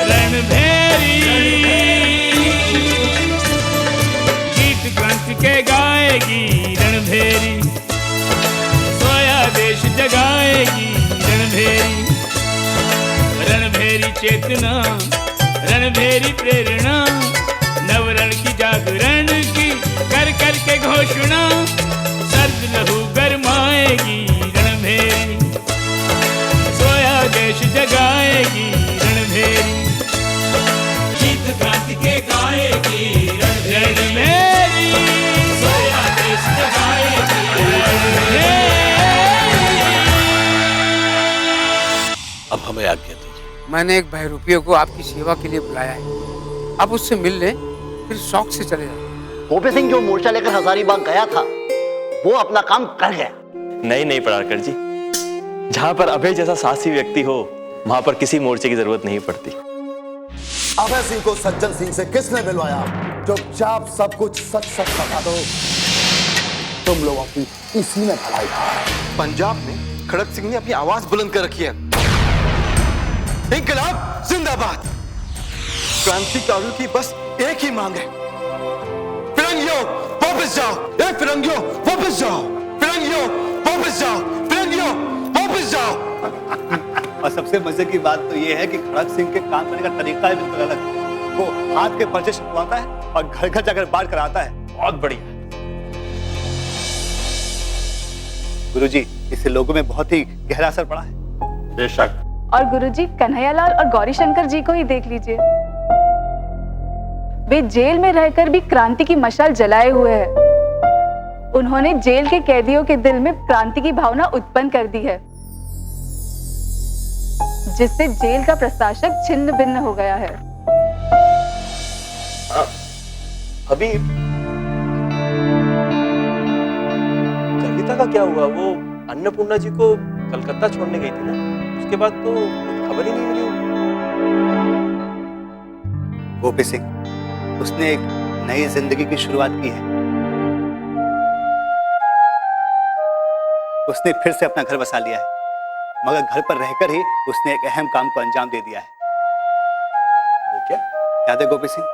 रणभेरी गीत क्रांति के गाएगी रणभेरी, सोया देश जगाएगी रणभेरी। रणभेरी चेतना, रणभेरी प्रेरणा, नवरण की जागरण की कर कर के घोषणा, सर्द लहू गरमाएगी रणभेरी, सोया देश जगाएगी रणभेरी। गीत क्रांति के गाएगी रणभेरी, सोया देश जगाएगी रणभेरी। अब हमें आज्ञा दीजिए। मैंने एक बहरूपियों को आपकी सेवा के लिए बुलाया है, आप उससे मिल लें, फिर शौक से चले जाएं। गोपी सिंह जो मोर्चा लेकर हजारीबाग गया था, वो अपना काम कर गया। नहीं नहीं परारकर जी, जहां पर अभय जैसा साहसी व्यक्ति हो, वहां पर किसी मोर्चे की जरूरत नहीं पड़ती। अभय सिंह को सज्जन सिंह से किसने मिलवाया? चुपचाप सब कुछ सच सच बता दो। तुम लोगों की इसी में भलाई है। पंजाब में खड़क सिंह ने अपनी आवाज बुलंद कर रखी है, इंकलाब जिंदाबाद। क्रांतिकारियों की बस एक ही मांग है, फिरंगियों वापस जाओ, ए फिरंगियों वापस जाओ, फिरंगियों वापस जाओ, फिरंगियों वापस जाओ। और सबसे मजे की बात तो ये है कि खड़क सिंह के काम करने का तरीका है बिल्कुल अलग। वो हाथ के पर्चे छपवाता है और घर घर जाकर बात कराता है। बहुत बढ़िया गुरुजी, इससे लोगों में बहुत ही गहरा असर पड़ा है। बेशक। और गुरुजी, कन्हैयालाल और गौरीशंकर जी को ही देख लीजिए, वे जेल में रहकर भी क्रांति की मशाल जलाए हुए हैं। उन्होंने जेल के कैदियों के दिल में क्रांति की भावना उत्पन्न कर दी है, जिससे जेल का प्रशासक छिन्न भिन्न हो गया है। अभी कविता का क्या हुआ? वो अन्नपूर्णा जी को कलकत्ता छोड़ने गई थी ना, उसके बाद तो खबर ही नहीं मिली। गोपी सिंह, उसने एक नई जिंदगी की शुरुआत की है। उसने फिर से अपना घर बसा लिया है, मगर घर पर रहकर ही उसने एक अहम काम को अंजाम दे दिया है। वो क्या? याद है गोपी सिंह,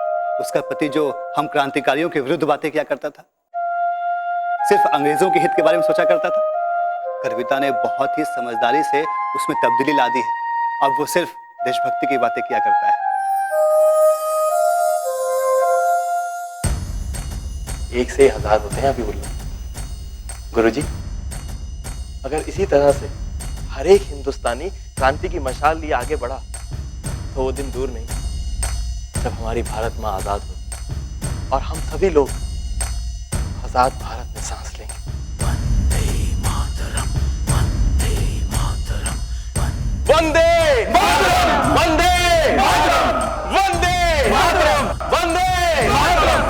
उसका पति जो हम क्रांतिकारियों के विरुद्ध बातें किया करता था, सिर्फ अंग्रेजों के हित के बारे में सोचा करता था। कविता ने बहुत ही समझदारी से उसमें तब्दीली ला दी है। अब वो सिर्फ देशभक्ति की बातें किया करता है। एक से 1000 होते हैं अभी बोलना। गुरुजी, अगर इसी तरह से हर एक हिंदुस्तानी क्रांति की मशाल लिए आगे बढ़ा, तो वो दिन दूर नहीं जब हमारी भारत माँ आजाद हो और हम सभी लोग आजाद भारत में सांस लेंगे। वंदे मातरम, वंदे मातरम, वंदे मातरम, वंदे मातरम।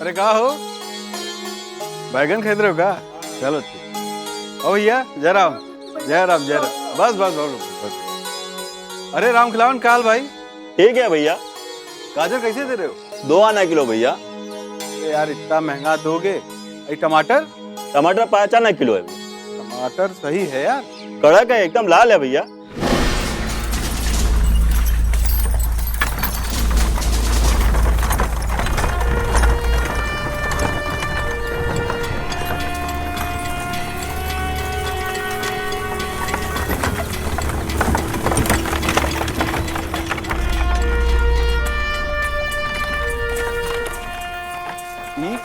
अरे कहा हो, बैगन खरीद रहे हो का? चलो ठीक। ओ भैया जय राम, जय राम, जय राम। बस बस बस। अरे राम खिलावन काल भाई। ठीक है भैया। गाजर कैसे दे रहे हो? 2 आना किलो भैया। अरे यार इतना महंगा दोगे? टमाटर? टमाटर 5 आना किलो है। टमाटर सही है यार, कड़क है, एकदम लाल है भैया।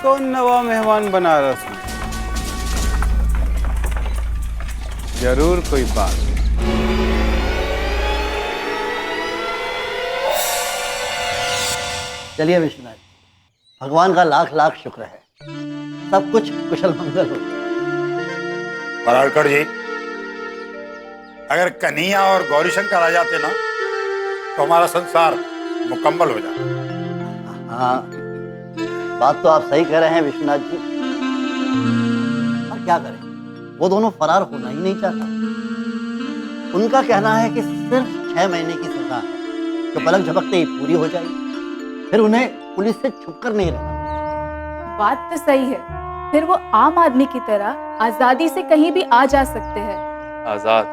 कौन नवा मेहमान बनारस में? जरूर कोई बात। चलिए विश्वनाथ, भगवान का लाख लाख शुक्र है, सब कुछ कुशल मंगल हो गया। पराड़कर जी, अगर कन्हैया और गौरीशंकर आ जाते ना, तो हमारा संसार मुकम्मल हो जाता। हाँ, बात तो आप सही कह रहे हैं विश्वनाथ जी, और क्या करें, वो दोनों फरार होना ही नहीं चाहता। उनका कहना है कि सिर्फ 6 महीने की सजा है, तो पलक झपकते ही पूरी हो जाएगी। फिर उन्हें पुलिस से छुपकर नहीं रहना। बात तो सही है, फिर वो आम आदमी की तरह आजादी से कहीं भी आ जा सकते हैं। आजाद?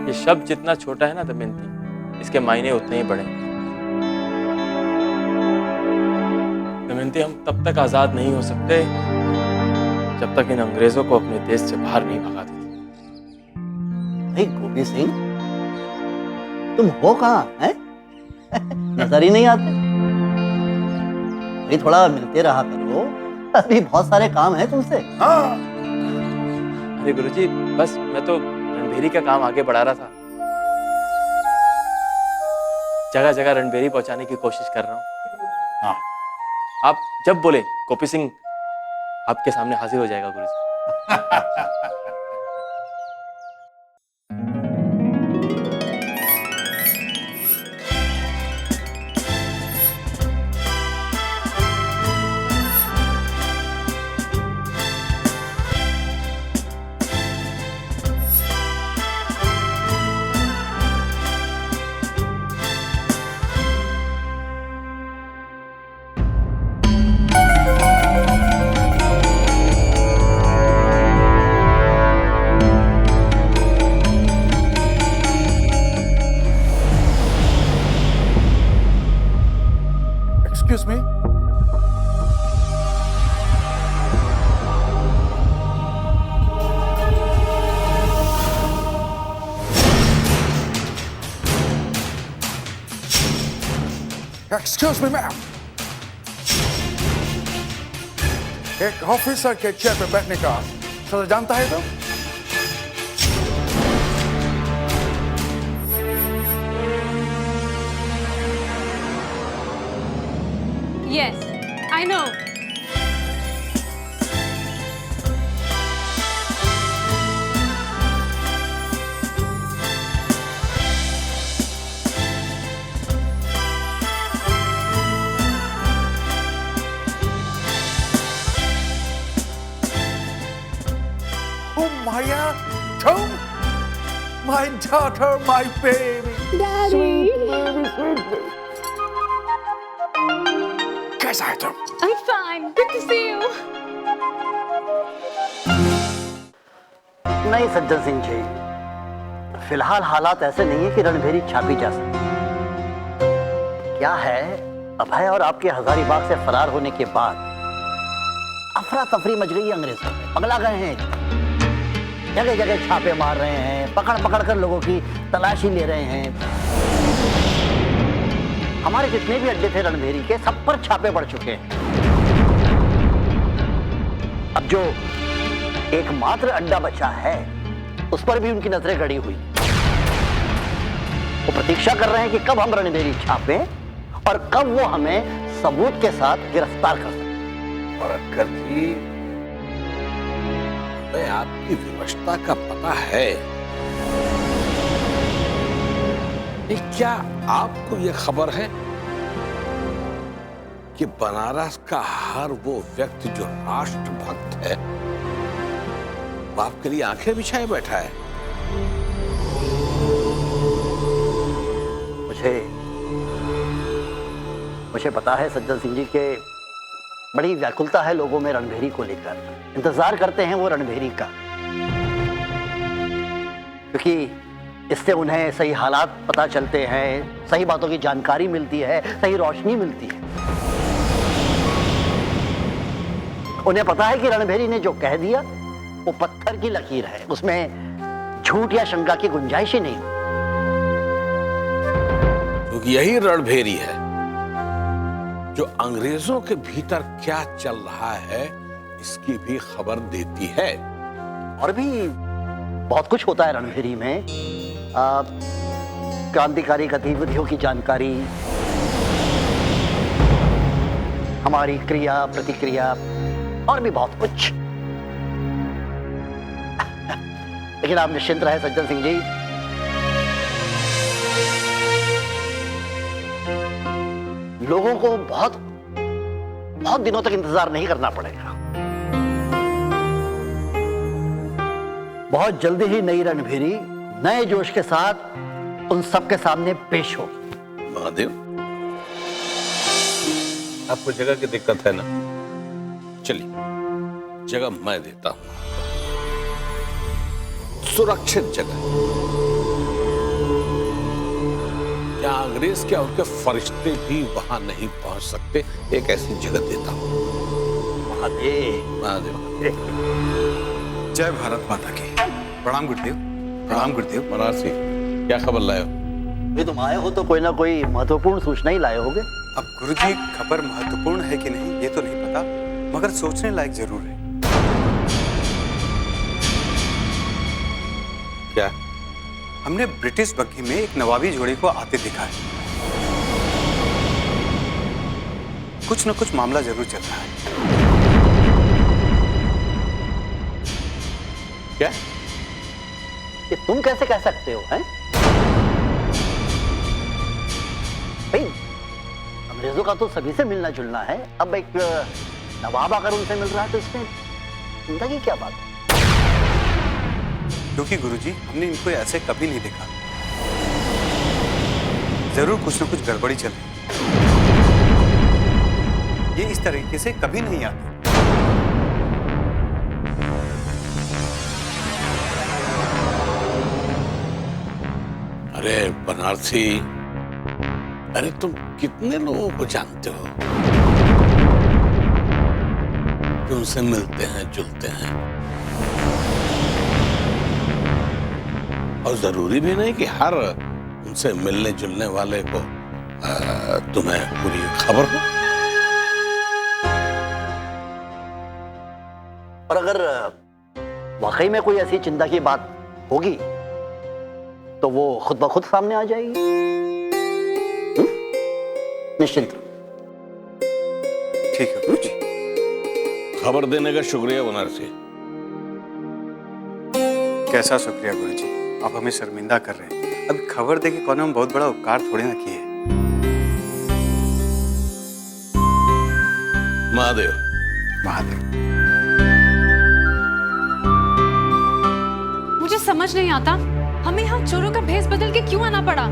ये शब्द जितना छोटा है ना दमयंती, इसके मायने उतने ही बड़े हैं। दमयंती, हम तब तक आजाद नहीं हो सकते जब तक इन अंग्रेजों को अपने देश से बाहर नहीं भगा देते। भाई गोपी सिंह, तुम हो कहाँ हैं? नजर ही नहीं आते। भाई थोड़ा मिलते रहा करो, अभी बहुत सारे काम है तुमसे। हाँ। अरे गुरुजी, बस मैं तो रणभेरी का काम आगे बढ़ा रहा था। जगह जगह रणभेरी पहुंचाने की कोशिश कर रहा हूँ। हाँ। आप जब बोले गोपी सिंह आपके सामने हाजिर हो जाएगा गुरुजी। Excuse me? Excuse me, ma'am. एक ऑफिसर के चेयर पे बैठने का सजा जानता है तुम? Yes, I know. Oh, Maya, Tom, my daughter, my baby. Daddy. Sweet baby, sweet baby. कैसा है तुम? I'm fine. Good to see you. नहीं सज्जन सिंह जी, फिलहाल हालात ऐसे नहीं है कि रणभेरी छापी जा सके। क्या है, अभय और आपके हजारीबाग से फरार होने के बाद अफरा तफरी मच गई अंग्रेजों में, पगला गए हैं। जगह जगह छापे मार रहे हैं, पकड़ पकड़ कर लोगों की तलाशी ले रहे हैं। हमारे जितने भी अड्डे थे रणभेरी के, सब पर छापे पड़ चुके हैं। अब जो एकमात्र अड्डा बचा है, उस पर भी उनकी नजरें गड़ी हुई। वो प्रतीक्षा कर रहे हैं कि कब हम रणभेरी छापें और कब वो हमें सबूत के साथ गिरफ्तार कर सकें। और अक्कर जी, मैं आपकी विवशता का पता है। क्या आपको यह खबर है कि बनारस का हर वो व्यक्ति जो राष्ट्रभक्त है, वो आपके लिए आंखें बिछाए बैठा है? मुझे पता है सज्जन सिंह जी के बड़ी व्याकुलता है लोगों में रणभेरी को लेकर। इंतजार करते हैं वो रणभेरी का, क्योंकि इससे उन्हें सही हालात पता चलते हैं, सही बातों की जानकारी मिलती है, सही रोशनी मिलती है। उन्हें पता है कि रणभेरी ने जो कह दिया वो पत्थर की लकीर है, उसमें झूठ या शंका की गुंजाइश ही नहीं। क्योंकि यही रणभेरी है जो अंग्रेजों के भीतर क्या चल रहा है इसकी भी खबर देती है। और भी बहुत कुछ होता है रणभेरी में, क्रांतिकारी गतिविधियों की जानकारी, हमारी क्रिया प्रतिक्रिया और भी बहुत कुछ। लेकिन आप निश्चिंत रहे सज्जन सिंह जी, लोगों को बहुत दिनों तक इंतजार नहीं करना पड़ेगा। बहुत जल्दी ही नई रणभेरी नए जोश के साथ उन सबके सामने पेश होगी। महादेव, आपको जगह की दिक्कत है ना? चलिए, जगह मैं देता हूं, सुरक्षित जगह। क्या अंग्रेज क्या उनके फरिश्ते भी वहां नहीं पहुंच सकते, एक ऐसी जगह देता हूं। महादेव, महादेव, जय भारत माता की। प्रणाम गुरुदेव। प्रणाम गुरुदेव। बनारसी, क्या खबर लाए हो? ये तुम आए हो तो कोई ना कोई महत्वपूर्ण सूचना ही लाए होगे। अब गुरुजी, खबर महत्वपूर्ण है कि नहीं ये तो नहीं पता, मगर सोचने लायक जरूर है। क्या? हमने ब्रिटिश बग्घी में एक नवाबी जोड़े को आते देखा है। कुछ न कुछ मामला जरूर चल रहा है। क्या? ये तुम कैसे कह सकते हो, हैं? भाई, अंग्रेजों का तो सभी से मिलना जुलना है। अब एक नवाब अगर उनसे मिल रहा है तो इसमें चिंता की क्या बात है? क्योंकि गुरुजी, हमने इनको ऐसे कभी नहीं देखा। जरूर कुछ न कुछ गड़बड़ी चल रही है। ये इस तरीके से कभी नहीं आते। अरे बनारसी, अरे तुम कितने लोगों को जानते हो जो उनसे मिलते हैं, जुलते हैं? और जरूरी भी नहीं कि हर उनसे मिलने जुलने वाले को तुम्हें पूरी खबर हो। और अगर वाकई में कोई ऐसी चिंता की बात होगी तो वो खुद ब खुद सामने आ जाएगी। निश्चिंत। ठीक है गुरुजी। खबर देने का शुक्रिया बनारसी। कैसा शुक्रिया गुरुजी, आप हमें शर्मिंदा कर रहे हैं। अभी खबर दे के कौन हम बहुत बड़ा उपकार थोड़े ना किए। महादेव, महादेव, मुझे समझ नहीं आता, हमें यहाँ चोरों का भेस बदल के क्यों आना पड़ा?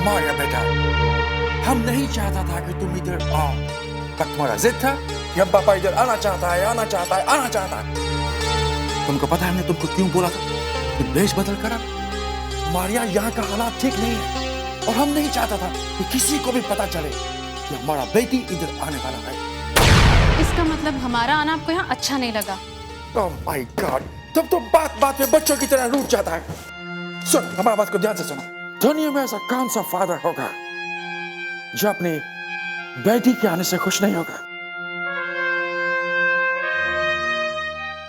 मारिया बेटा, हम नहीं चाहता था कि तुम इधर आओ, पर तुम्हारा जिद था कि हम पापा इधर आना चाहता है, आना चाहता है, आना चाहता है। तुमको पता है मैं तुमको क्यों बोला था कि भेष बदल कर? मारिया, यहाँ का हालात ठीक नहीं है और हम नहीं चाहता था कि किसी को भी पता चले कि हमारा बेटी इधर आने वाला है। इसका मतलब हमारा आना आपको यहाँ अच्छा नहीं लगा? ओह माय गॉड, तब तो बात बात में बच्चों की तरह रूठ जाता है। सुन, हमारी बात को ध्यान से सुनो। दुनिया में ऐसा कौन सा फादर होगा जो अपनी बेटी के आने से खुश नहीं होगा?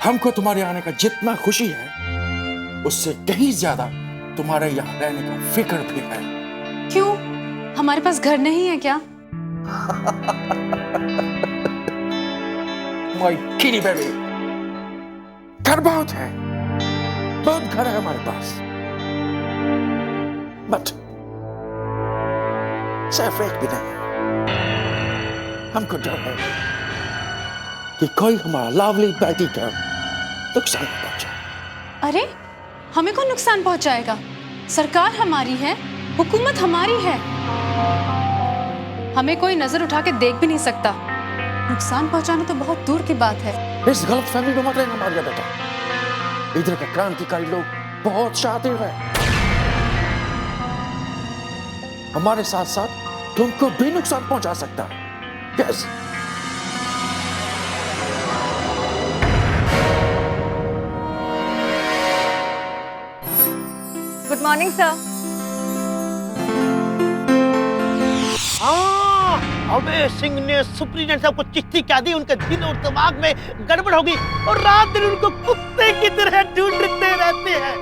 हमको तुम्हारे आने का जितना खुशी है उससे कहीं ज्यादा तुम्हारे यहाँ रहने का फिक्र भी है। क्यों? हमारे पास घर नहीं है क्या? माय किडी बेबी, घर बहुत है, बहुत घर है हमारे पास, बट सिर्फ एक भी नहीं। हमको डर है कि कोई हमारा लवली बेटी को नुकसान पहुंचाए। अरे, हमें कौन नुकसान पहुंचाएगा? सरकार हमारी है, हुकूमत हमारी है, हमें कोई नजर उठा के देख भी नहीं सकता। नुकसान पहुंचाना तो बहुत दूर की बात है। इस गलत फहमी में मत रहना मारिया बेटा। इधर के क्रांतिकारी लोग बहुत शातिर हैं। हमारे साथ साथ तुमको भी नुकसान पहुंचा सकता है। कैसे? Good morning sir. अबे सिंह ने सुप्रीडेंट साहब को चिट्ठी क्या दी, उनके दिल और दिमाग में गड़बड़ होगी और रात दिन उनको कुत्ते की तरह ढूंढते रहते हैं।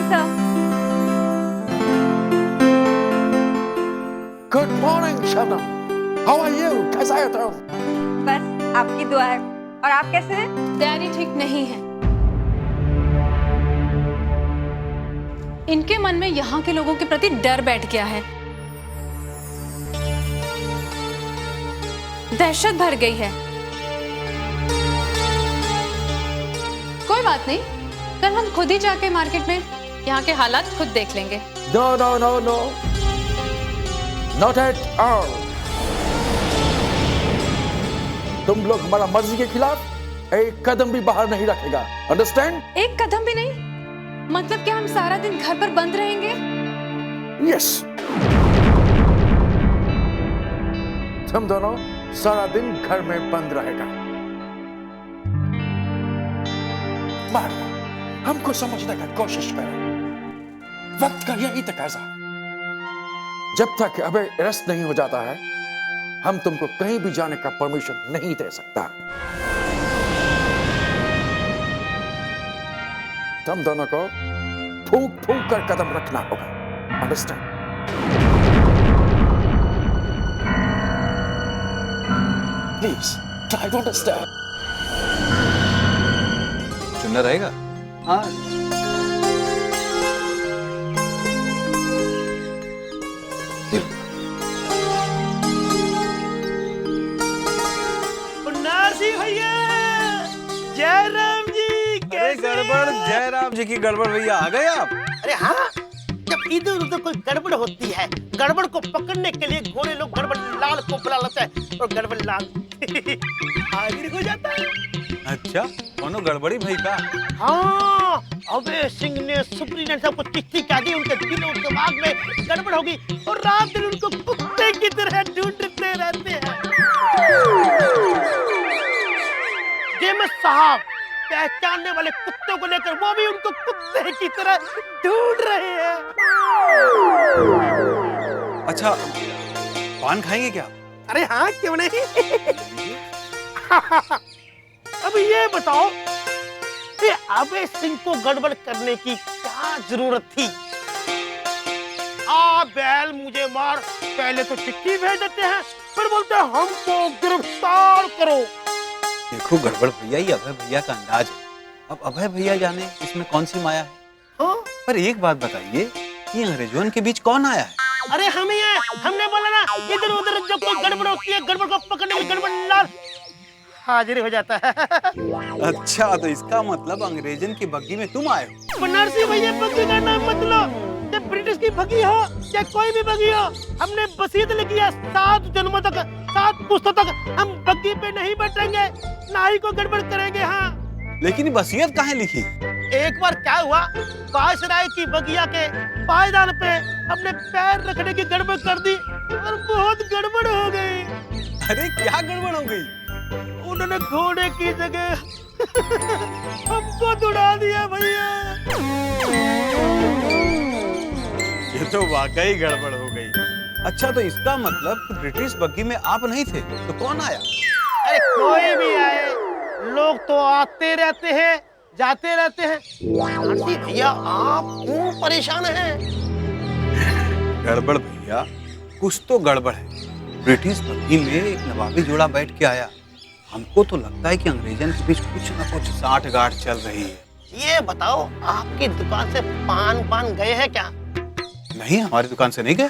Sir. Good morning Shabnam, how are you? कैसा है तुम? बस आपकी दुआ है। और आप कैसे हैं? डैडी ठीक नहीं है। इनके मन में यहाँ के लोगों के प्रति डर बैठ गया है, दहशत भर गई है। कोई बात नहीं, कल हम खुद ही जाके मार्केट में यहाँ के हालात खुद देख लेंगे। No no no no, not at all. तुम लोग हमारा मर्जी के खिलाफ एक कदम भी बाहर नहीं रखेगा, अंडरस्टैंड? एक कदम भी नहीं? मतलब क्या हम सारा दिन घर पर बंद रहेंगे? यस, तुम दोनों सारा दिन घर में बंद रहेगा। मार्गा, हमको समझने का कोशिश करो, वक्त का यही तकाजा। जब तक अबे अरेस्ट नहीं हो जाता है, हम तुमको कहीं भी जाने का परमिशन नहीं दे सकता। तुम दोनों को फूंक फूंक कर कदम रखना होगा, understand? Please try to understand. चुनना रहेगा? हाँ, भैया, जयराम जी कैसे? गड़बड़, जयराम जी की गड़बड़। भैया आ गए आप? अरे हाँ, जब इधर उधर कोई गड़बड़ होती है, गड़बड़ को पकड़ने के लिए घोड़े लोग गड़बड़ लाल को बुला लेते हैं और गड़बड़ लाल हाजिर हो जाता है। अच्छा, कौनो गड़बड़ी भाई का? हाँ, अभय सिंह ने सुप्रीडेंट को चिट्ठी कह दी, उनके दिल और दिमाग में गड़बड़ होगी और रात दिन उनको कुत्ते की तरह ढूंढते रहते हैं। जेम्स साहब पहचानने वाले कुत्तों को लेकर वो भी उनको कुत्ते की तरह ढूंढ रहे हैं। अच्छा, पान खाएंगे क्या? अरे हाँ, क्यों नहीं? अब ये बताओ कि अभय सिंह को गड़बड़ करने की क्या जरूरत थी? बैल मुझे मार, पहले तो चिट्ठी भेज देते हैं, फिर बोलते हैं हमको गिरफ्तार करो। देखो गड़बड़ भैया, ही अभय भैया का अंदाज है। अब अभय भैया जाने इसमें कौन सी माया है। हाँ? पर एक बात बताइए, ये अंग्रेजों के बीच कौन आया है? अरे हम ही हैं, हमने बोला ना, इधर उधर जब कोई गड़बड़ होती है, गड़बड़ को पकड़ने में गड़बड़ लाल हाजिर हो जाता है। अच्छा, तो इसका मतलब अंग्रेजन की बग्गी में तुम आए हो? बनारसी भैया, बग्गी का नाम मत लो, चाहे ब्रिटिश की बग्गी हो चाहे कोई भी बग्गी हो, हमने वसीयत लिखी है 7 जन्मों तक, 7 पुश्तों तक हम बग्गी पे नहीं बैठेंगे, ना ही को गड़बड़ करेंगे। हाँ, लेकिन वसीयत कहाँ लिखी? एक बार क्या हुआ, वायसराय की बगिया के पायदान पे अपने पैर रखने की गड़बड़ कर दी और बहुत गड़बड़ हो गई। अरे क्या गड़बड़ हो गई? उन्होंने घोड़े की जगह हमको दौड़ा दिया भैया। ये तो वाकई गड़बड़ हो गई। अच्छा, तो इसका मतलब ब्रिटिश बग्गी में आप नहीं थे, तो कौन आया? अरे कोई भी आए, लोग तो आते रहते हैं, जाते रहते हैं। भैया आप क्यों परेशान हैं? गड़बड़ भैया, कुछ तो गड़बड़ है। ब्रिटिश बग्गी में एक नवाबी जोड़ा बैठ के आया। हमको तो लगता है कि अंग्रेजन के बीच कुछ न कुछ साठ-गांठ चल रही है। ये बताओ, आपकी दुकान से पान गए हैं क्या? नहीं, हमारी दुकान से नहीं गए।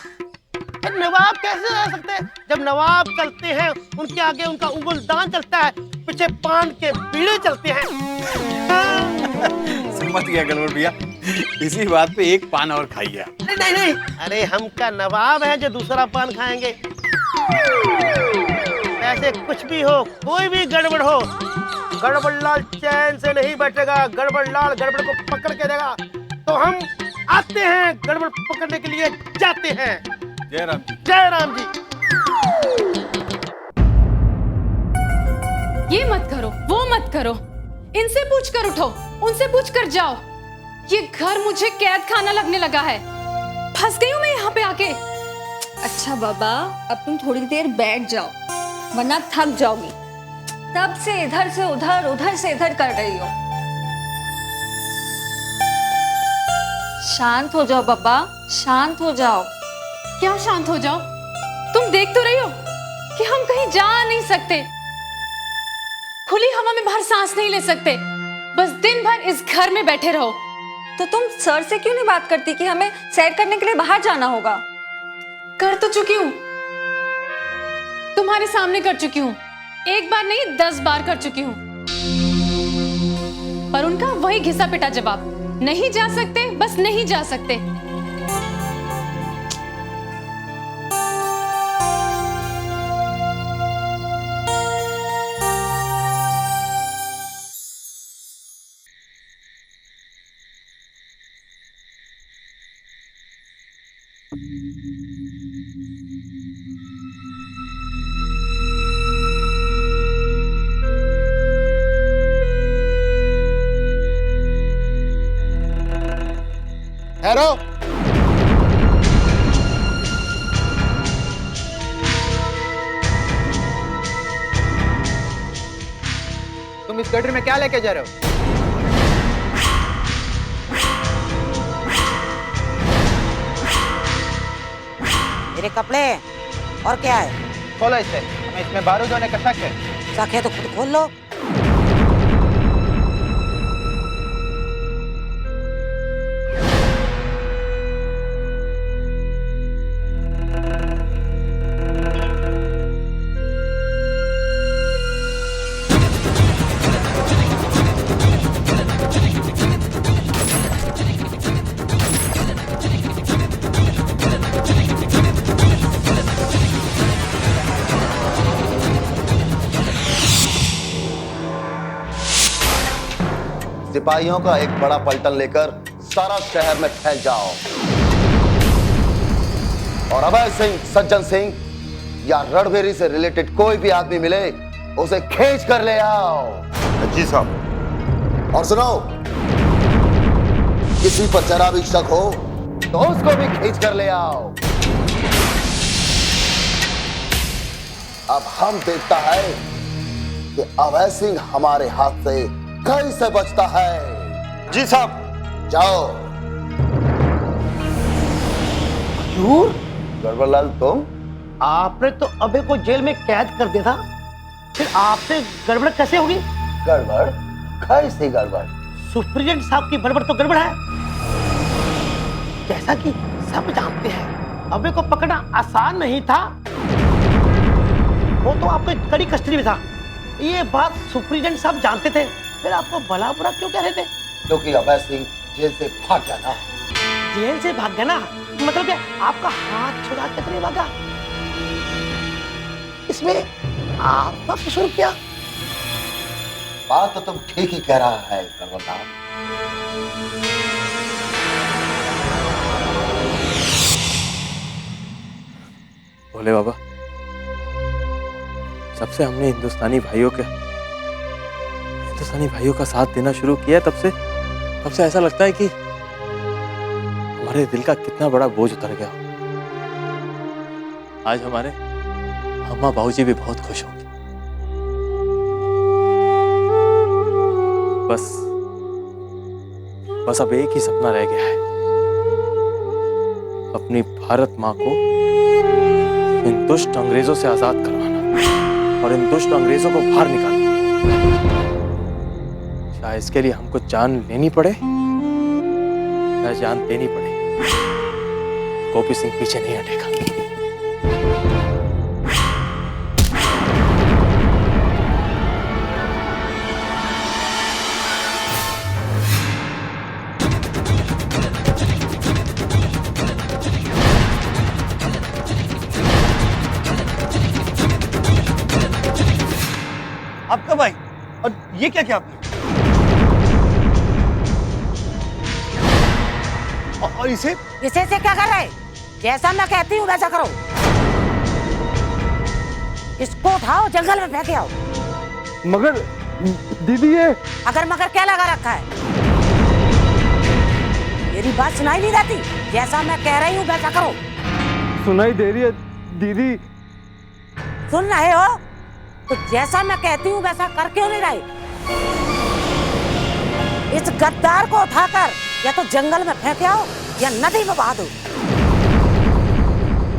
नवाब कैसे रह सकते हैं? जब नवाब चलते हैं, उनके आगे उनका उंगलदान चलता है, पीछे पान के बीड़े चलते हैं। समझ गया गड़बड़ भैया, इसी बात पे एक पान और खाइए। नहीं, अरे हम क्या नवाब हैं जो दूसरा पान खाएंगे? ऐसे कुछ भी हो, कोई भी गड़बड़ हो, गड़बड़ लाल चैन से नहीं बैठेगा। गड़बड़ लाल गड़बड़ को पकड़ के देगा, तो हम आते हैं, गड़बड़ पकड़ने के लिए जाते हैं। जयराम जी, जयराम जी। ये मत करो, वो मत करो, इनसे पूछ कर उठो, उनसे पूछ कर जाओ। ये घर मुझे कैद खाना लगने लगा है, फंस गई हूँ मैं यहाँ पे आके। अच्छा बाबा, अब तुम थोड़ी देर बैठ जाओ, वरना थक जाओगी। तब से इधर से उधर, उधर से इधर कर रही हो। शांत हो जाओ बाबा, शांत हो जाओ। क्या शांत हो जाओ? तुम देख तो रही हो कि हम कहीं जा नहीं सकते, खुली हवा में बाहर सांस नहीं ले सकते, बस दिन भर इस घर में बैठे रहो। तो तुम सर से क्यों नहीं बात करती कि हमें सैर करने के लिए बाहर जाना होगा? कर तो चुकी हूँ, तुम्हारे सामने कर चुकी हूँ, एक बार नहीं 10 बार कर चुकी हूँ, पर उनका वही घिसा पिटा जवाब, नहीं जा सकते, बस नहीं जा सकते। ठहरो। तुम इस गटर में क्या लेके जा रहे हो? मेरे कपड़े और क्या है? खोलो इसे, हमें इसमें बारूद होने का शक है। शक है तो खुद खोल लो। सिपाहियों का एक बड़ा पलटन लेकर सारा शहर में फैल जाओ और अभय सिंह, सज्जन सिंह या रणभेरी से रिलेटेड कोई भी आदमी मिले उसे खींच कर ले आओ। जी साहब। और सुनो, किसी पर जरा भी शक हो तो उसको भी खींच कर ले आओ। अब हम देखता है कि अभय सिंह हमारे हाथ से कैसे बचता है। जी साहब। जाओ। हजूर, गड़बड़लाल तुम? आपने तो अबे को जेल में कैद कर दिया था, फिर आपसे गड़बड़ कैसे होगी? गड़बड़? कैसी गड़बड़? सुप्रीडेंट साहब की गड़बड़ तो गड़बड़ है। जैसा कि सब जानते हैं, अबे को पकड़ना आसान नहीं था, वो तो आपके कड़ी कस्टडी में था। ये बात सुप्रीडेंट साहब जानते थे, फिर आपको भला बुरा क्यों कह रहे थे? क्योंकि अभय सिंह जेल से भाग गया था। जेल से भाग गया ना, मतलब क्या आपका हाथ छुड़ा के नहीं भागा? इसमें आपका कसूर क्या? बात तो तुम ठीक ही कह रहा है गड़बड़लाल। भोले बाबा, जब से हमने हिंदुस्तानी भाइयों का साथ देना शुरू किया, तब से ऐसा लगता है कि हमारे दिल का कितना बड़ा बोझ उतर गया। आज हमारे अम्मा बाबूजी भी बहुत खुश होंगे। बस अब एक ही सपना रह गया है, अपनी भारत माँ को इन दुष्ट अंग्रेजों से आजाद करवाना और इन दुष्ट अंग्रेजों को बाहर निकालना। शायद इसके लिए हमको जान लेनी पड़े या जान देनी पड़े, गोपी सिंह पीछे नहीं हटेगा। आपका भाई, और ये क्या किया आपने? और इसे से क्या कर रहे? जैसा मैं कहती हूँ वैसा करो। इसको उठाओ, जंगल में फेंक आओ। मगर दीदी ये अगर मगर क्या लगा रखा है? मेरी बात सुनाई नहीं देती? जैसा मैं कह रही हूँ वैसा करो। सुनाई दे रही है दीदी। सुन रहे हो तो जैसा मैं कहती हूँ वैसा कर क्यों नहीं रहे? इस गद्दार को उठाकर या तो जंगल में फेंक आओ या नदी में बहा दो।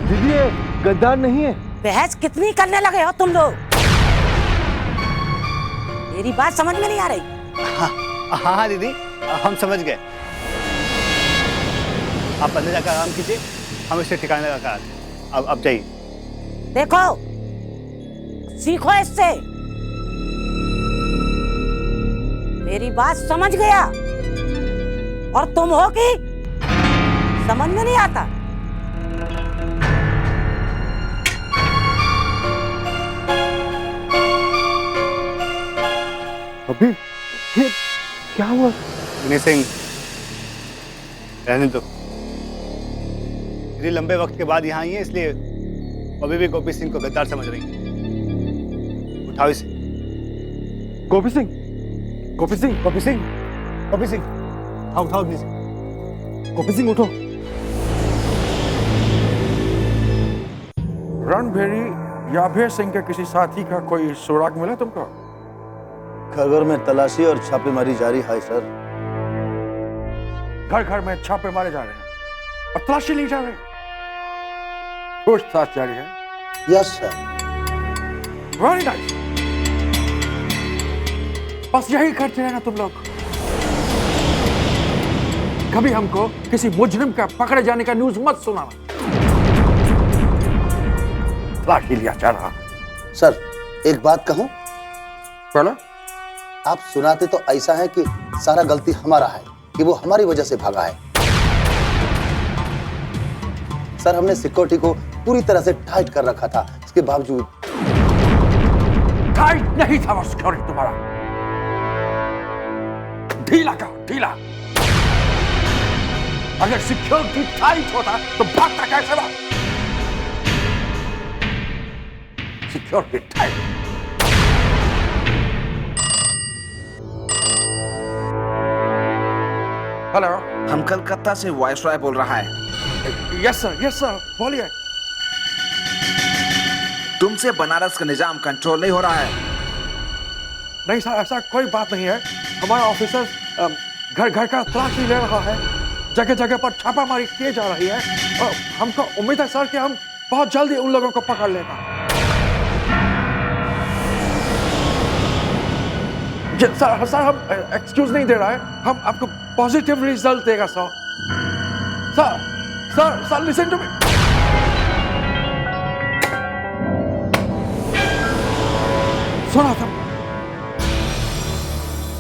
दीदी ये गद्दार नहीं है। बहस कितनी करने लगे हो तुम लोग? मेरी बात समझ में नहीं आ रही? हाँ हाँ दीदी, हम समझ गए। आप अंदर जाकर आराम कीजिए, हम इसे ठिकाने लगा कर अब जाइए। देखो, सीखो इससे। मेरी बात समझ गया और तुम हो कि समझ में नहीं आता? अभी ये क्या हुआ? विनय सिंह, रहने दो। इतने लंबे वक्त के बाद यहाँ आई है, इसलिए अभी भी गोपी सिंह को गद्दार समझ रही है। उठाओ इसे। गोपी सिंह, गोपी सिंह, गोपी सिंह, गोपी सिंह, उठाओ इसे। गोपी सिंह उठो। रणभेरी याभेर सिंह के किसी साथी का कोई सुराग मिला तुमको? घर घर में तलाशी और छापेमारी जारी है सर। घर घर में छापे मारे जा रहे हैं और तलाशी ली जा रही है, पूछताछ जारी है। Yes sir. Very nice. बस यही करते रहना तुम लोग। कभी हमको किसी मुजरिम का पकड़े जाने का न्यूज मत सुनाना। तलाशी लिया जा रहा। सर एक बात कहूं? बोलो। आप सुनाते तो ऐसा है कि सारा गलती हमारा है, कि वो हमारी वजह से भागा है। सर हमने सिक्योरिटी को पूरी तरह से टाइट कर रखा था, इसके बावजूद। टाइट नहीं था वो सिक्योरिटी तुम्हारा, ढीला का ढीला। अगर सिक्योरिटी टाइट होता तो भागता कैसे था? Security tight. हेलो, हम कलकत्ता से वायसराय बोल रहा है। यस सर, बोलिए। तुमसे बनारस का निजाम कंट्रोल नहीं हो रहा है। नहीं सर, ऐसा कोई बात नहीं है। हमारा ऑफिसर घर घर का तलाशी ले रहा है, जगह जगह पर छापामारी की जा रही है और हमको उम्मीद है सर कि हम बहुत जल्दी उन लोगों को पकड़ लेगा। सर हम एक्सक्यूज नहीं दे रहा है, हम आपको पॉजिटिव रिजल्ट देगा sir. Sir listen to me. सुना तुम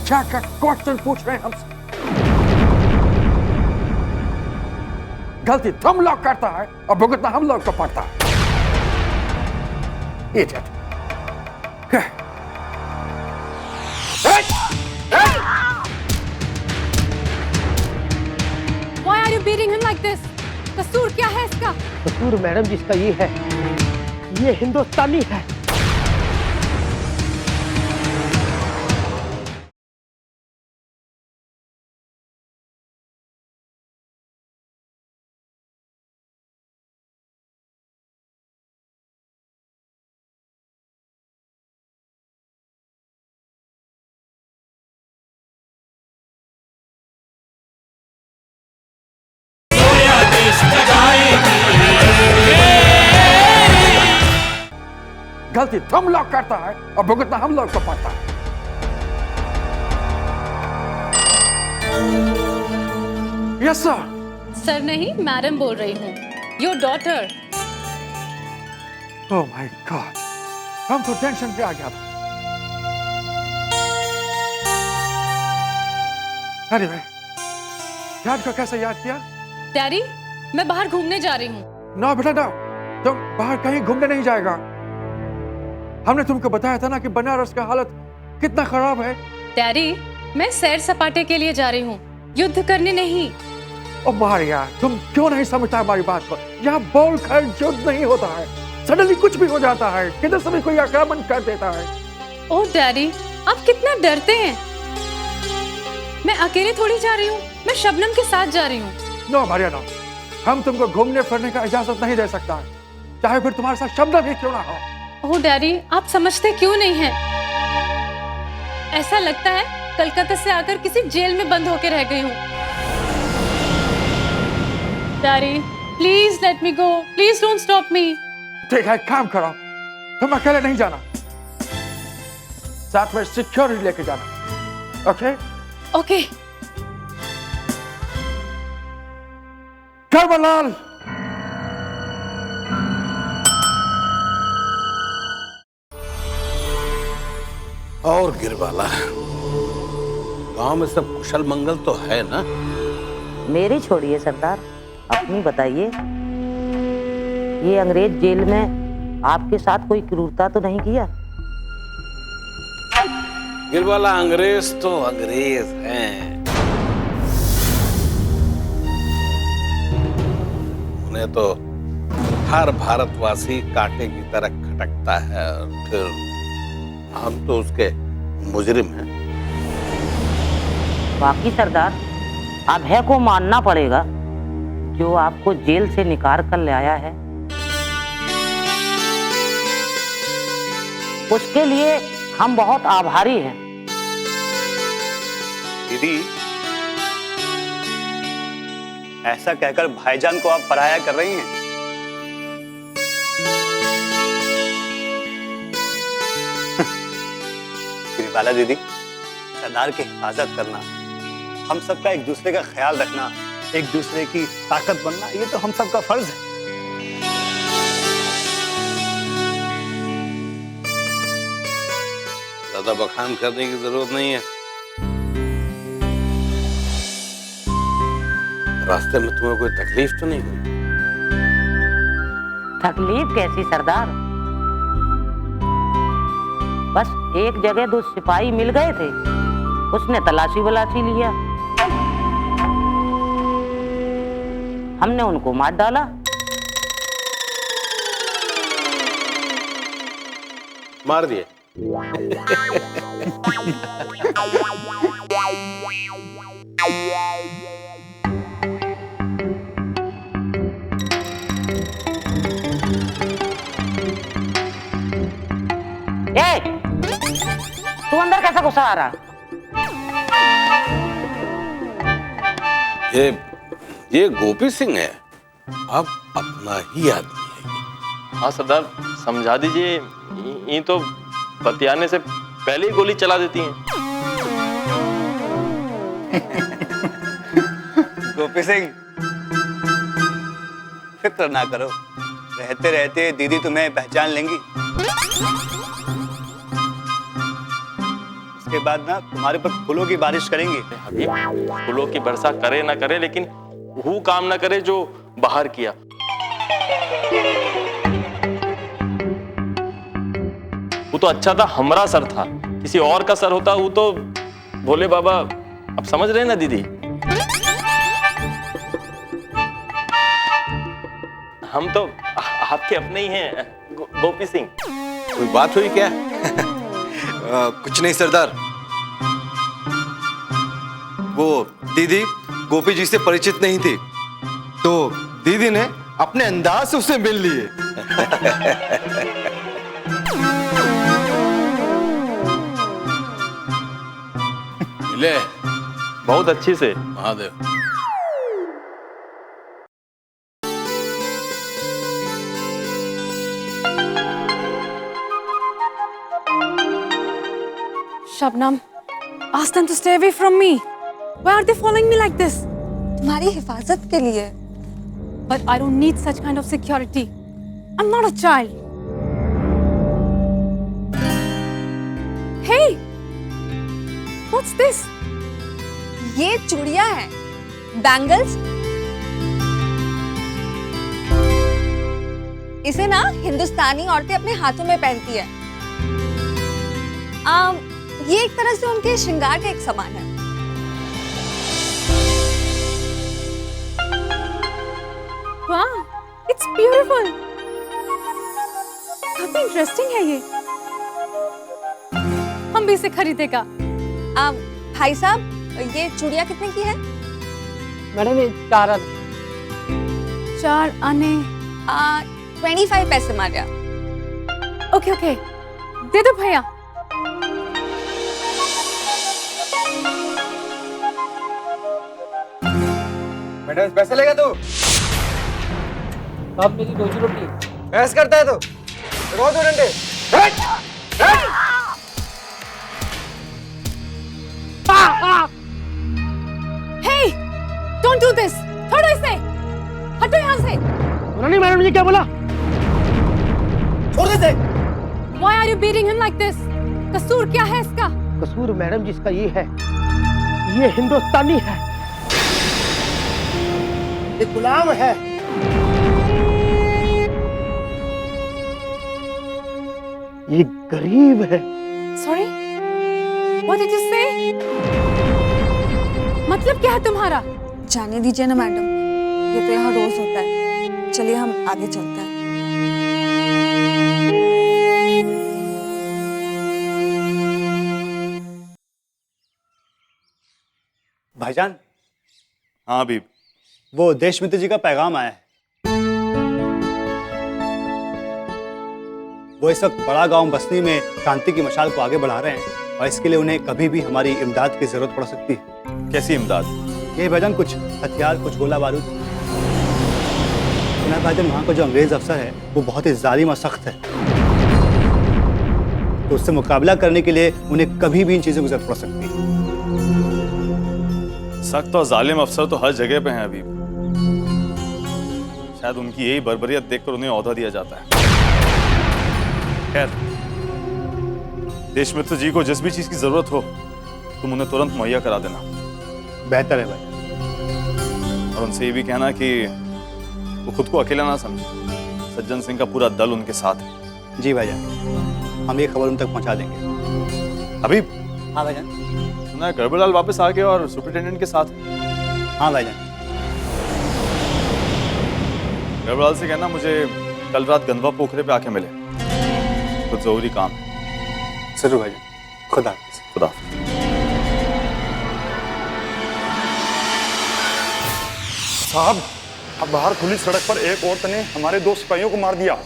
क्या क्वेश्चन पूछ रहे हैं हमसे? गलती तुम लोग करता है और भुगतना हम लोग को पड़ता है। Idiot. Why are you beating him like this? कसूर क्या है इसका? कसूर मैडम जिसका ये है, ये हिंदुस्तानी है। गलती तुम लोग करता है और भुगतना हम लोग को पड़ता है। Yes sir. सर नहीं, मैडम बोल रही हूँ। Your daughter. Oh my God, हम तो टेंशन पे आ गया था। एनीवे, डैड को कैसे याद किया? डैडी, मैं बाहर घूमने जा रही हूँ। ना बेटा ना, तुम बाहर कहीं घूमने नहीं जाएगा। हमने तुमको बताया था ना कि बनारस का हालत कितना खराब है। डैडी, मैं सैर सपाटे के लिए जा रही हूँ, युद्ध करने नहीं। ओ मारिया, तुम क्यों नहीं समझता हमारी बात को? यहाँ बोल कर युद्ध नहीं होता है, सडनली कुछ भी हो जाता है, किधर से भी कोई आक्रमण कर देता है। ओह डैडी, आप कितना डरते हैं। मैं अकेले थोड़ी जा रही हूँ, मैं शबनम के साथ जा रही हूँ। नो मारिया नो, हम तुमको घूमने फिरने का इजाजत नहीं दे सकता है, चाहे फिर तुम्हारे साथ शबनम ही क्यों ना हो। ओह डैडी, आप समझते क्यों नहीं हैं? ऐसा लगता है कलकत्ता से आकर किसी जेल में बंद होकर रह गई हूँ। Daddy, please let me go. Please don't stop me. ठीक है, काम करो, तुम अकेले नहीं जाना, साथ में सिक्योरिटी लेके जाना। ओके? Okay. कर्मलाल, और गिरवाला, गांव में सब कुशल मंगल तो है ना? मेरी छोड़िए सरदार, अपनी बताइए। ये अंग्रेज जेल में आपके साथ कोई क्रूरता तो नहीं किया? गिरवाला, अंग्रेज तो अंग्रेज हैं, उन्हें तो हर भारतवासी कांटे की तरह खटकता है, और फिर हम तो उसके मुजरिम हैं। बाकी सरदार, अब है को मानना पड़ेगा, जो आपको जेल से निकाल कर ले आया है, उसके लिए हम बहुत आभारी हैं। दीदी, ऐसा कहकर भाईजान को आप पराया कर रही हैं। गिरिबाला दीदी, सरदार की हिफाजत करना, हम सबका एक दूसरे का ख्याल रखना, एक दूसरे की ताकत बनना, ये तो हम सबका फर्ज है। ज्यादा बखान करने की जरूरत नहीं है। रास्ते में तुम्हें कोई तकलीफ तो नहीं हुई? तकलीफ कैसी सरदार, बस एक जगह 2 सिपाही मिल गए थे, उसने तलाशी वलाशी लिया, हमने उनको मार डाला। मार दिए? तू अंदर कैसा घुसा आ रहा? ये गोपी सिंह है, अब अपना ही आदमी है। हाँ सरदार, समझा दीजिए, ये तो बतियाने से पहले ही गोली चला देती हैं। गोपी सिंह, फिक्र ना करो, रहते रहते दीदी तुम्हें पहचान लेंगी। उसके बाद ना तुम्हारे पर फूलों की बारिश करेंगे। हबीब, फूलों की वर्षा करे ना करे, लेकिन वो काम ना करे जो बाहर किया। वो तो अच्छा था, हमारा सर था, किसी और का सर होता वो तो भोले बाबा, अब समझ रहे हैं ना दीदी? हम तो आपके अपने ही हैं गोपी सिंह। कोई बात हुई क्या? कुछ नहीं सरदार, वो दीदी गोपी जी से परिचित नहीं थी, तो दीदी ने अपने अंदाज से उसे मिल लिए। मिले? बहुत अच्छी से। Mahadev, Shabnam, ask them to stay away from me. Why are they following me like this? तुम्हारी हिफाजत के लिए। But I don't need such kind of security. I'm not a child. Hey, what's this? ये चूड़ियां हैं, बैंगल्स। इसे ना हिंदुस्तानी औरतें अपने हाथों में पहनती है। ये एक तरह से उनके श्रृंगार का एक सामान है। Wow, it's beautiful. काफी इंटरेस्टिंग है ये। हम भी इसे खरीदेगा। भाई साहब, ये चूड़ियां कितने की है? मैडम, ये 4 आने। 4 आने 25 पैसे मारिया। ओके ओके, दे दो भैया। मैडम, पैसे लेगा तू? अब मेरी रोजी रोटी। बहस करता है तो रो दो डंडे। Hey, don't do this. छोड़ो इसे, हटो यहाँ से। नहीं मैडम जी क्या बोला? छोड़ दे। Why are you beating him like this? कसूर क्या है इसका? कसूर मैडम जी इसका ये है, ये हिंदुस्तानी है, ये गुलाम है। ये गरीब है। Sorry? What did you say? मतलब क्या है तुम्हारा? जाने दीजिए ना मैडम, ये तो यहाँ रोज होता है। चलिए हम आगे चलते हैं। भाईजान। हाँ अभी वो देशमित्र जी का पैगाम आया है। वो इस वक्त बड़ा गांव बसनी में क्रांति की मशाल को आगे बढ़ा रहे हैं और इसके लिए उन्हें कभी भी हमारी इमदाद की जरूरत पड़ सकती है। कैसी इमदाद? ये भाईजान कुछ हथियार, कुछ गोला बारूद। भाईजान वहाँ का जो अंग्रेज अफसर है वो बहुत ही जालिम और सख्त है, तो उससे मुकाबला करने के लिए उन्हें कभी भी इन चीजों की जरूरत पड़ सकती है। सख्त और जालिम अफसर तो हर जगह पे हैं अभी। शायद उनकी यही बर्बरियत देखकर उन्हें औहदा दिया जाता है। खैर, देशमित्र जी को जिस भी चीज की जरूरत हो तुम उन्हें तुरंत मुहैया करा देना। बेहतर है भाई। और उनसे ये भी कहना कि वो खुद को अकेला ना समझे, सज्जन सिंह का पूरा दल उनके साथ है। जी भाईजान, हम ये खबर उन तक पहुंचा देंगे। अभी हाँ भाईजान। सुना है गड़बड़लाल वापस आ गए और सुपरिटेंडेंट के साथ। हाँ भाईजान। गड़बड़लाल से कहना मुझे कल रात गंदवा पोखरे पे आके मिले, कुछ जरूरी काम है। जरूर भाईजान। खुदा खुदा। साहब, अब बाहर खुली सड़क पर एक औरत ने हमारे 2 सिपाहियों को मार दिया।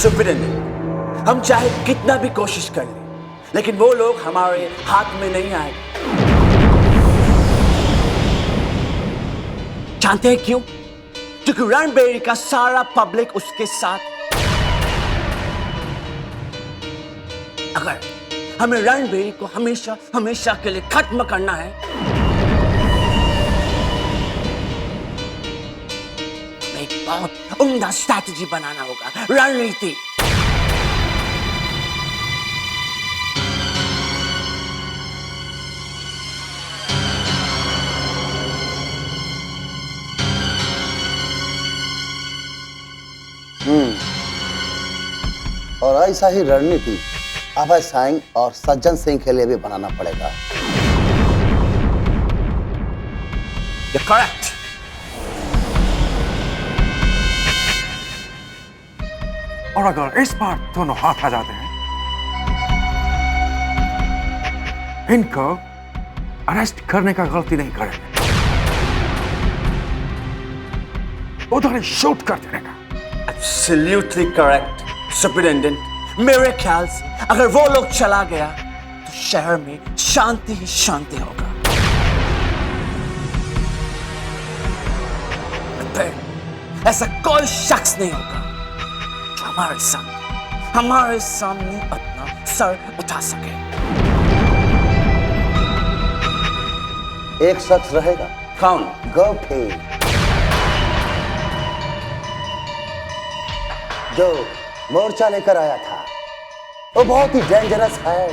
सुपरिटेंडेंट, हम चाहे कितना भी कोशिश कर लें, लेकिन वो लोग हमारे हाथ में नहीं आए। जानते हैं क्यों? क्योंकि रणबेरी का सारा पब्लिक उसके साथ। अगर हमें रणबेरी को हमेशा हमेशा के लिए खत्म करना है, हमें एक बहुत उम्दा स्ट्रैटेजी बनाना होगा, रणनीति। और ऐसा ही रणनीति अभय सिंह और सज्जन सिंह के लिए भी बनाना पड़ेगा। You're correct. और अगर इस बार दोनों हाथ आ जाते हैं, इनको अरेस्ट करने का गलती नहीं करेंगे, उधर ही शूट कर देने का। Absolutely correct, superintendent. मेरे ख्याल से अगर वो लोग चला गया तो शहर में शांति ही शांति होगा। फिर ऐसा कोई शख्स नहीं होगा जो हमारे सामने अपना सर उठा सके। एक शख्स रहेगा। कौन? गोपी, जो मोर्चा लेकर आया था। वो बहुत ही डेंजरस है।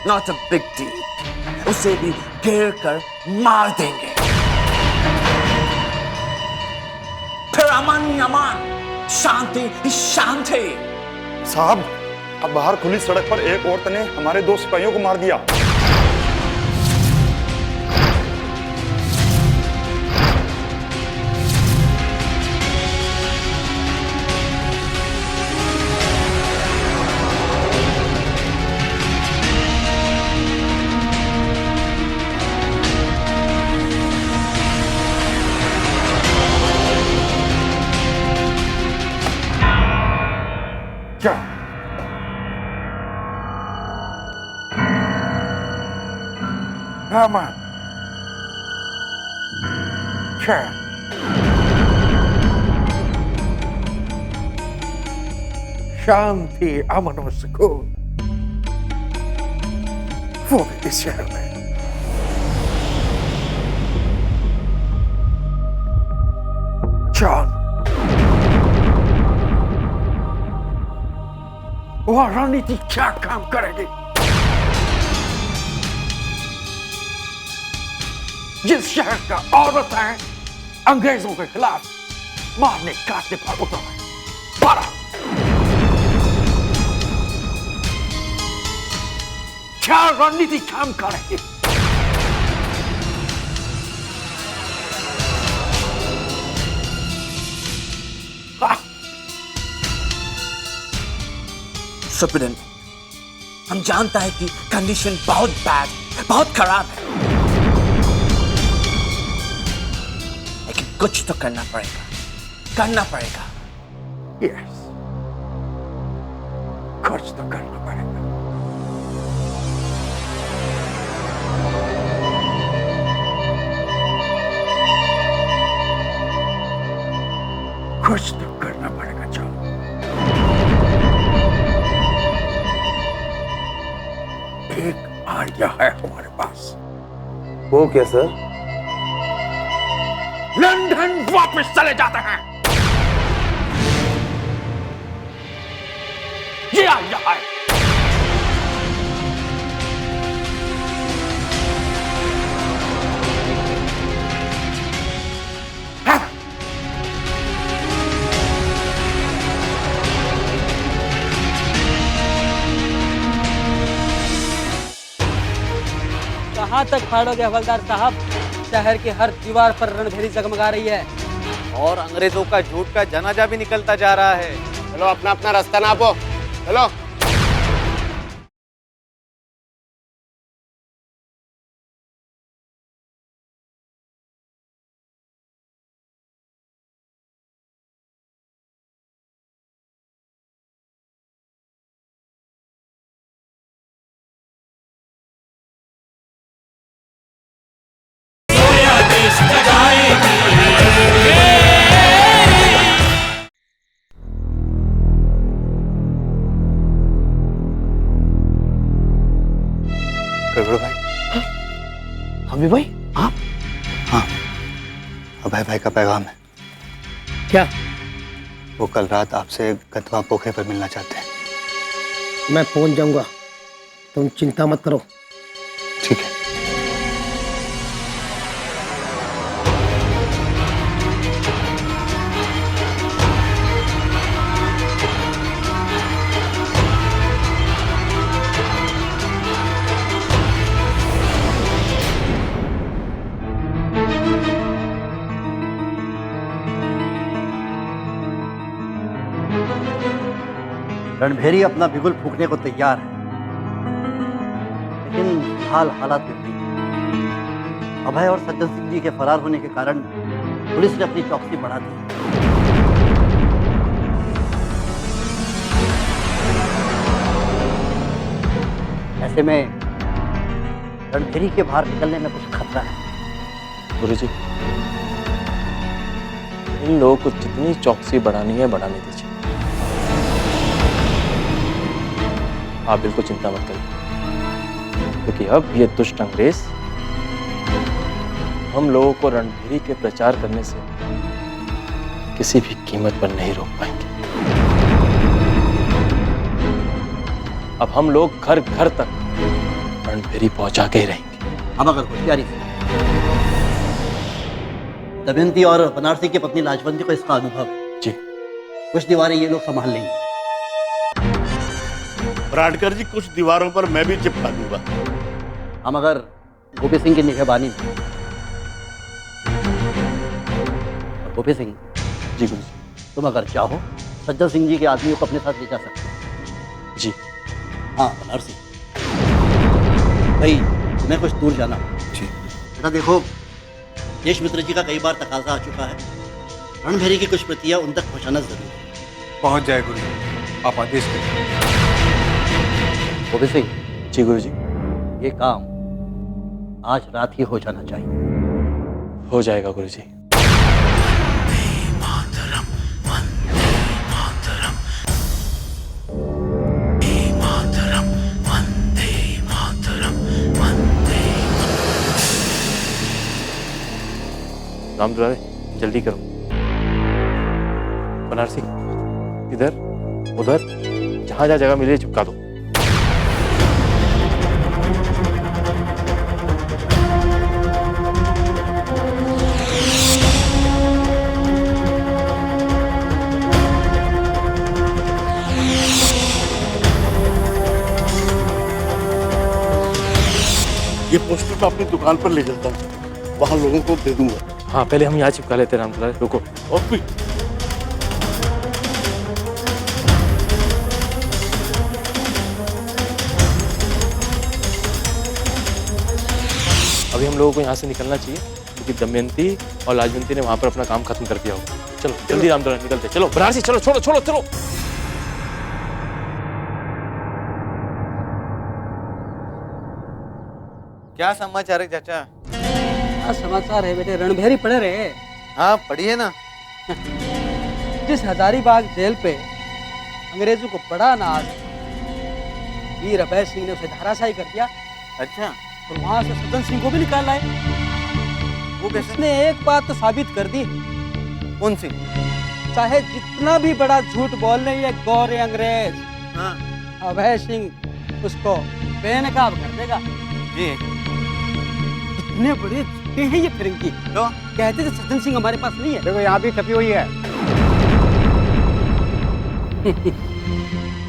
Not a big deal. उसे भी घेर कर मार देंगे। फिर अमन ही अमन, शांति ही शांति। साहब, अब बाहर खुली सड़क पर एक औरत ने हमारे 2 सिपाहियों को मार दिया। क्या Aman. क्या शांति, अमन और सुकून वो भी इस शहर में। जॉन, वह रणनीति क्या काम करेगी? जिस शहर का औरत है अंग्रेजों के खिलाफ मारने काटने पर उतर है, पारा क्या रणनीति काम करेगी? सुप्रीडेंट, हम जानता है कि कंडीशन बहुत बैड, बहुत खराब है, लेकिन कुछ तो करना पड़ेगा। यस, कुछ तो करना पड़ेगा। कुछ तो करना पड़ेगा जॉन। एक आइडिया है हमारे पास। वो क्या सर? लंदन वापस चले जाते हैं। ये आइडिया है। कहाँ तक फाड़ोगे हवलदार साहब? शहर की हर दीवार पर रणभेरी जगमगा रही है और अंग्रेजों का झूठ का जनाजा भी निकलता जा रहा है। चलो अपना अपना रास्ता नापो, चलो। गड़बड़ भाई। हमी भाई, आप? हाँ, अभय भाई का पैगाम है। क्या? वो कल रात आपसे गदवा पोखरे पर मिलना चाहते हैं। मैं पहुंच जाऊंगा, तुम चिंता मत करो। ठीक है। रणभेरी अपना बिगुल फूंकने को तैयार है, लेकिन हाल हालात विपरीत। अभय और सज्जन सिंह जी के फरार होने के कारण पुलिस ने अपनी चौकसी बढ़ा दी। ऐसे में रणभेरी के बाहर निकलने में कुछ खतरा है। गुरुजी, इन लोगों को जितनी चौकसी बढ़ानी है बढ़ाने दीजिए। आप बिल्कुल चिंता मत करिए, क्योंकि अब ये दुष्ट अंग्रेज हम लोगों को रणभेरी के प्रचार करने से किसी भी कीमत पर नहीं रोक पाएंगे। अब हम लोग घर घर तक रणभेरी पहुंचा के ही रहेंगे। हम अगर होशियारी से, दमयंती और बनारसी की पत्नी लाजवंती को इसका अनुभव है। जी, कुछ दीवारें ये लोग संभाल लेंगे। ब्राडकर जी कुछ दीवारों पर मैं भी चिपका दूंगा। हम अगर गोपी सिंह की निगहबानी में, गोपी सिंह जी गुरुजी। तुम अगर चाहो सज्जन सिंह जी के आदमियों को अपने साथ ले जा सकते हो। जी हाँ बनारसी भाई, तुम्हें कुछ दूर जाना जी। बेटा देखो, देश मित्र जी का कई बार तकाजा आ चुका है, रणभेरी की कुछ प्रतियां उन तक पहुंचाना जरूरी है। पहुंच जाए गुरुजी, आप आदेश करें। गोपी सिंह जी गुरुजी। ये काम आज रात ही हो जाना चाहिए। हो जाएगा गुरुजी। राम दुलारे जल्दी करो। बनारसी इधर उधर जहां जहां जगह मिले चिपका दो। ये पोस्टर मैं अपनी दुकान पर ले जाता हूँ, वहां लोगों को दे दूंगा। हाँ पहले हम यहाँ चिपका लेते हैं राम दुलारे, रुको। ओके। अभी हम लोगों को यहाँ से निकलना चाहिए क्योंकि दमयंती और लाजवंती ने वहां पर अपना काम खत्म कर दिया होगा। चलो जल्दी राम दुलारे निकलते। चलो बनारसी चलो, छोड़ो छोड़ो चलो। क्या समाचार है चाचा? क्या समाचार है बेटे? रणभेरी पड़े रहे। हाँ पढ़िए ना। जिस हजारीबाग जेल पे अंग्रेजों को पड़ा ना आज, वीर अभय सिंह ने उसे धराशायी कर दिया। अच्छा। और वहां से सज्जन सिंह को भी निकाल लाए। वो उसने एक बात तो साबित कर दी। कौन सी? चाहे जितना भी बड़ा झूठ बोल ले ये गौरे अंग्रेज, हाँ, अभय सिंह उसको बेनकाब कर देगा। जी। इतने बड़े झूठे हैं ये फिरंगी। तो कहते थे सज्जन सिंह हमारे पास नहीं है। देखो यहाँ भी छपी हुई है।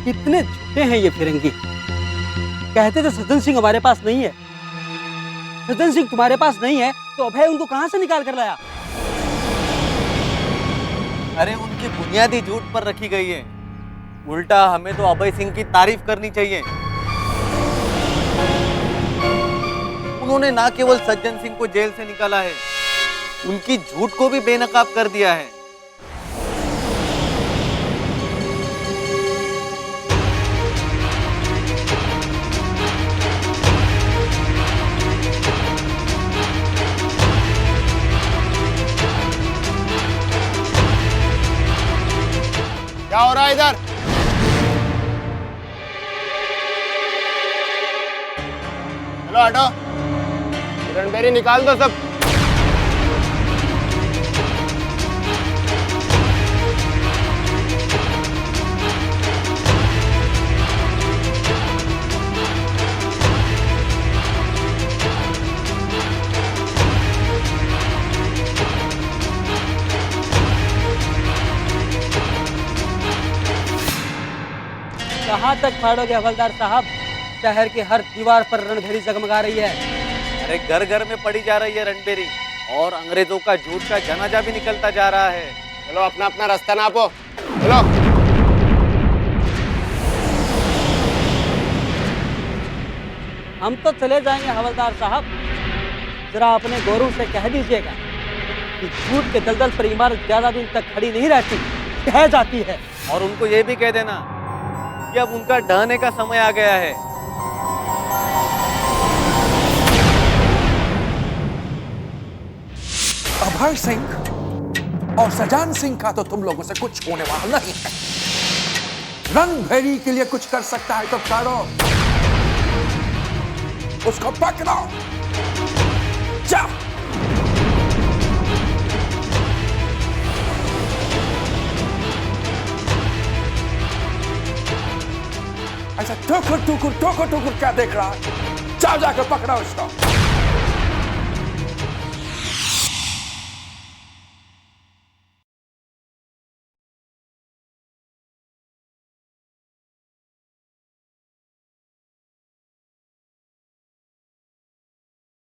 इतने झूठे हैं ये फिरंगी। कहते थे सज्जन सिंह हमारे पास नहीं है। सज्जन सिंह तुम्हारे पास नहीं है तो अभय उनको कहां से निकाल कर लाया? अरे उनकी बुनियादी झूठ पर रखी गई है। उल्टा हमें तो अभय सिंह की तारीफ करनी चाहिए। उन्होंने ना केवल सज्जन सिंह को जेल से निकाला है, उनकी झूठ को भी बेनकाब कर दिया है। क्या हो रहा है इधर? चलो हटो, रणभेरी निकाल दो सब। कहाँ तक फाड़ोगे हवलदार साहब? शहर की हर दीवार पर रणभेरी जगमगा रही है। अरे घर घर में पड़ी जा रही है रणभेरी और अंग्रेजों का झूठ का जनाजा भी निकलता जा रहा है। चलो अपना अपना रास्ता नापो, चलो। हम तो चले जाएंगे हवलदार साहब। जरा अपने गौरव से कह दीजिएगा कि झूठ के दलदल पर इमारत ज्यादा दिन तक खड़ी नहीं रहती, ढह जाती है। और उनको ये भी कह देना कि अब उनका ढहने का समय आ गया है। अभय सिंह और सजान सिंह का तो तुम लोगों से कुछ होने वाला नहीं है। रणभेरी के लिए कुछ कर सकता है तो करो, उसको पकड़ो, जाओ। ऐसा टुकुर टुकुर क्या देख रहा है? जाओ जाकर पकड़ो उसको।